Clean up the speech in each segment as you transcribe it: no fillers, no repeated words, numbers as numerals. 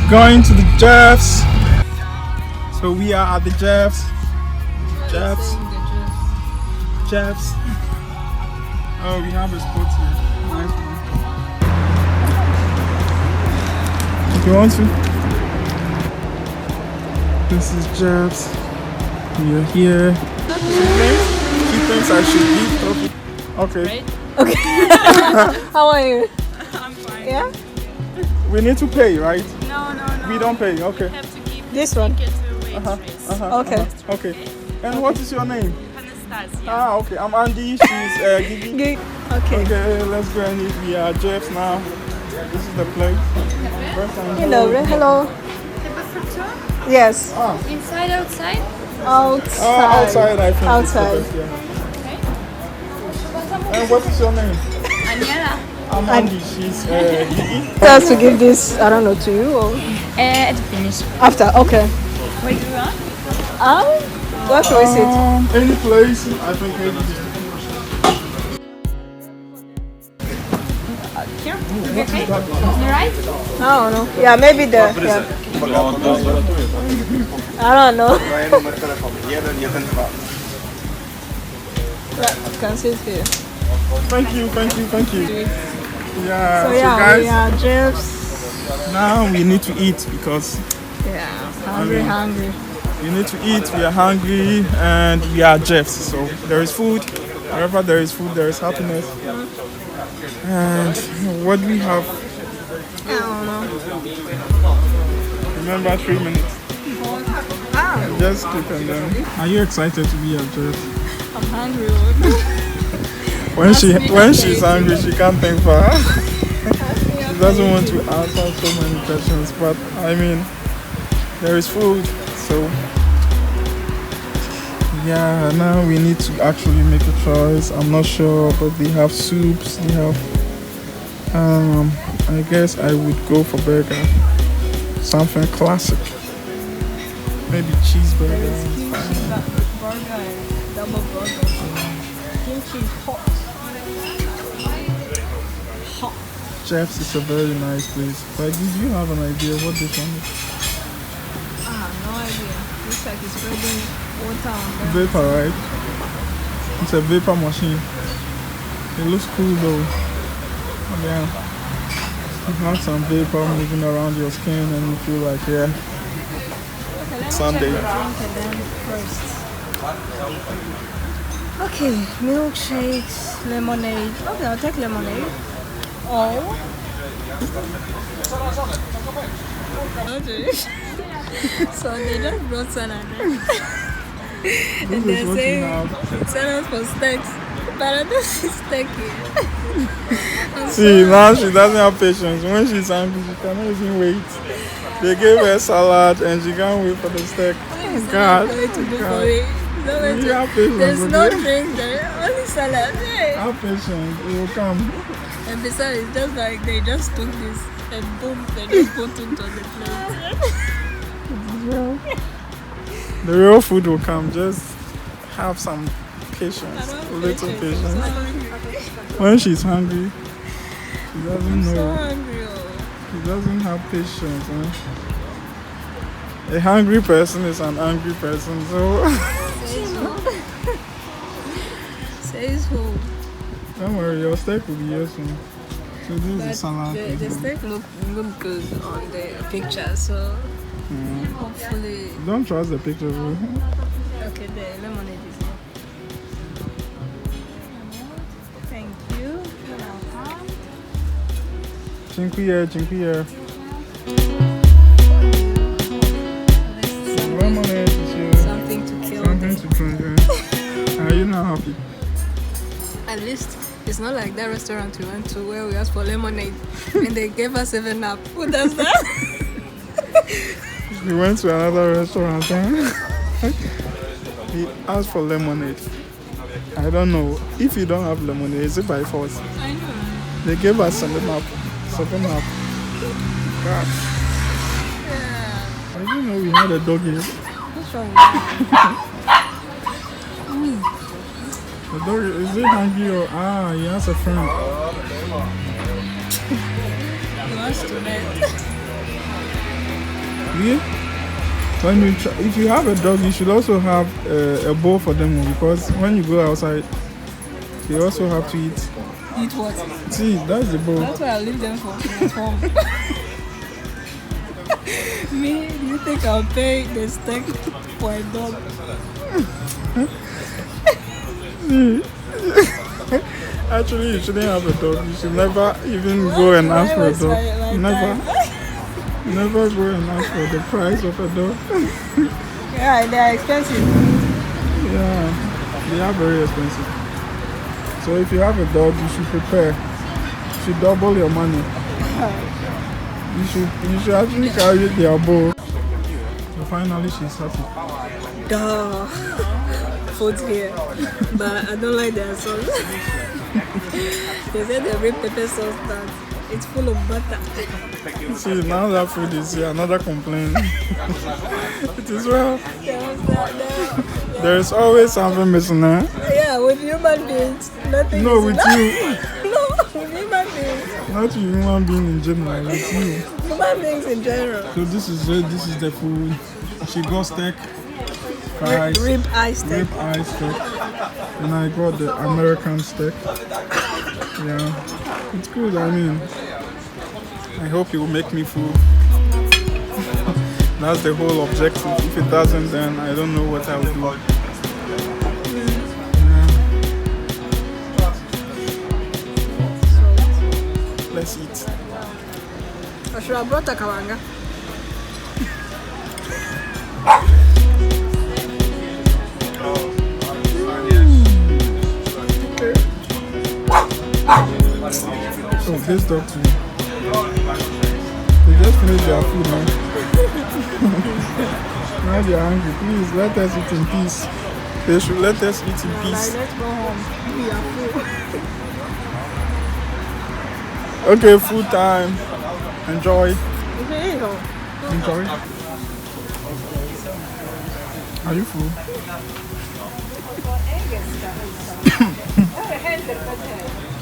going to the Jeffs. So we are at the Jeffs. Jeffs. Oh, we have a spot here. Nice one. If you want to. This is Jeffs. We are here. She thinks I should eat. Okay. Right? Okay. How are you? I'm fine. Yeah? We need to pay, right? No. We don't pay. Okay. You have to give This one? ticket to waitress. Okay. Okay. And what is your name? Anastasia. Okay. I'm Andy. She's Gigi. Good. Okay. Okay, let's go and eat. We are Jeffs now. This is the place. First time Hello. Hello. Yes. Inside, outside? Outside. Outside, I think. Outside. It's the best, yeah. And what is your name? Aniela. I'm Andy. She's Gigi. Tell us to give this, I don't know, to you or At the finish. after. Okay. Where you are? Where should we sit? Any place. I think maybe. Here? Okay. You right? I don't know. Yeah, maybe the. Yeah. I don't know. Yeah, you can sit here. Thank you. Yeah. So yeah, guys, we are Jeffs. now we need to eat because Yeah, hungry. we need to eat. We are hungry and we are Jeffs. So there is food. Wherever there is food, there is happiness. And what do we have? I don't know. Remember 3 minutes. Just click on them. Are you excited to be a Jeffs? I'm hungry. When she's hungry, she can't think for her. She doesn't want to answer so many questions, but I mean, there is food, so yeah. Now we need to actually make a choice. I'm not sure, but they have soups. They have. I guess I would go for burger, something classic. Maybe cheeseburger. Burger, double burger. Kimchi hot. Jeffs is a very nice place. But do you have an idea what this one is? No idea. Looks like it's spreading water on them. Vapor, right? It's a vapor machine. It looks cool though. And then you have some vapor moving around your skin and you feel like, yeah, Sunday. Okay, milkshakes, lemonade. Okay, I'll take lemonade. Oh. So they just brought salad. And they're saying salad for steaks. But I don't see steak here. See, now she doesn't have patience. When she's hungry, she cannot even wait. They gave her salad and she can't wait for the steak. God. There's no drink there, only salad. Hey. Have patience, it will come. And besides, it's just like they just took this and boom, they just put it on the plate. The real food will come. Just have some patience, little patience. When she's hungry, she doesn't know. So hungry. She doesn't have patience. A hungry person is an angry person. So Says who? don't worry, your steak will be here soon. So this is salad. The steak look good on the picture, so hopefully. Don't trust the picture, bro. Okay, the lemonade is here. Thank you. Dziękuję. Lemonade is here. Something to kill. Something to drink. Are you not happy? At least it's not like that restaurant we went to where we asked for lemonade and they gave us 7-Up. Who does that? We went to another restaurant. We asked for lemonade. I don't know. If you don't have lemonade, is it by force? I know. They gave us 7-Up. 7-Up. God. Yeah. I didn't know we had a dog here. What's wrong with The dog, is it hungry or he has a friend? He wants to bed. Yeah. When you if you have a dog, you should also have a bowl for them because when you go outside, they also have to eat. Eat what? See, that's the bowl. That's why I leave them for at home. Me, do you think I'll pay the steak for a dog? Actually, you shouldn't have a dog. You should never even go and ask for a dog. Never go and ask for the price of a dog. Yeah, they are expensive. Yeah, they are very expensive. So if you have a dog, you should prepare. You should double your money. You should actually carry their bowl. So finally, she's happy. Duh. Food here. But I don't like their sauce. They said they bring pepper sauce that it's full of butter. See, now that food is here, another complaint. It is well. There is always something missing, eh? Yeah, with human beings. Nothing No, is with enough. you. No, with human beings. Not with human being in general, with you. Human beings in general. So this is it. This is the food. She got steak, fries, Rib eye steak. rib eye steak, and I got the American steak. Yeah, it's good. I mean, I hope it will make me full. That's the whole objective. If it doesn't, then I don't know what I will do. Yeah. Let's eat. I should have brought a kawanga. Oh, this dog too. They just finished their food now. Now they are hungry. Please let us eat in peace. They should let us eat in peace. Let's go home. We are full. Okay, food time. Enjoy. Okay, Enjoy. Are you full?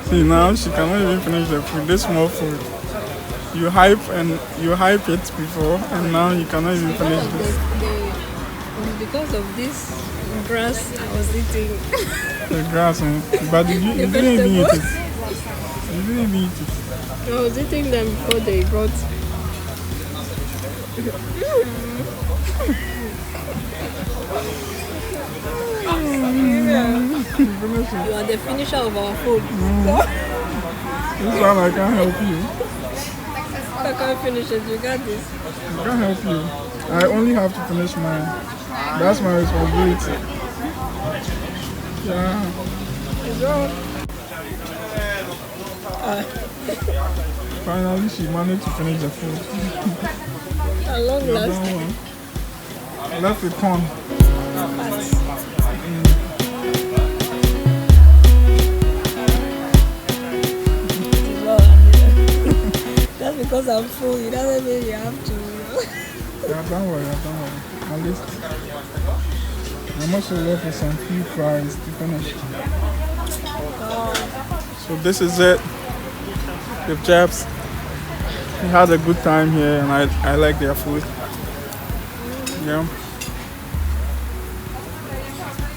See, now she cannot even finish the food. This small food. You hype it before, and now you cannot even finish this. Because of this grass I was eating. The grass, but you didn't even eat it. You didn't even eat it. I was eating them before they brought. You are the finisher of our food. This one I can't help you. I can't finish it. You got this. I can't help you. I only have to finish mine. That's my responsibility. Yeah. Finally, she managed to finish the food. At long The last. other one. Left with corn. That's because I'm full. It doesn't mean you have to. Yeah, don't worry. At least I'm also left with some few fries to finish. So this is it. The Japs. We had a good time here, and I like their food. Yeah,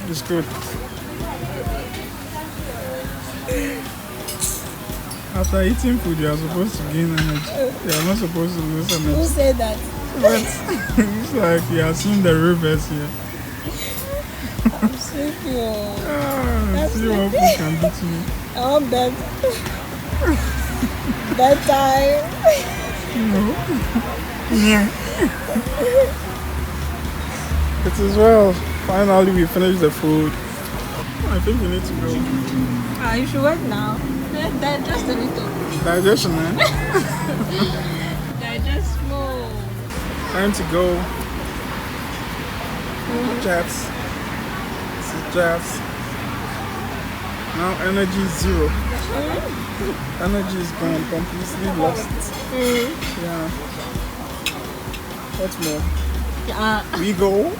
it's good. After eating food, you are supposed to gain energy. You are not supposed to lose Who energy. said that? But it's like you are seeing the reverse here. I'm sick, yo. See what food can do to me. I want bed. Bedtime. Yeah. It is well. Finally, we finished the food. I think we need to go. You should wait now. Digest a little. Digestion, man. Digest more. Time to go. Jabs. This is Jabs. Now energy is zero. Energy is gone, completely lost. Yeah. What's more? Yeah. We go.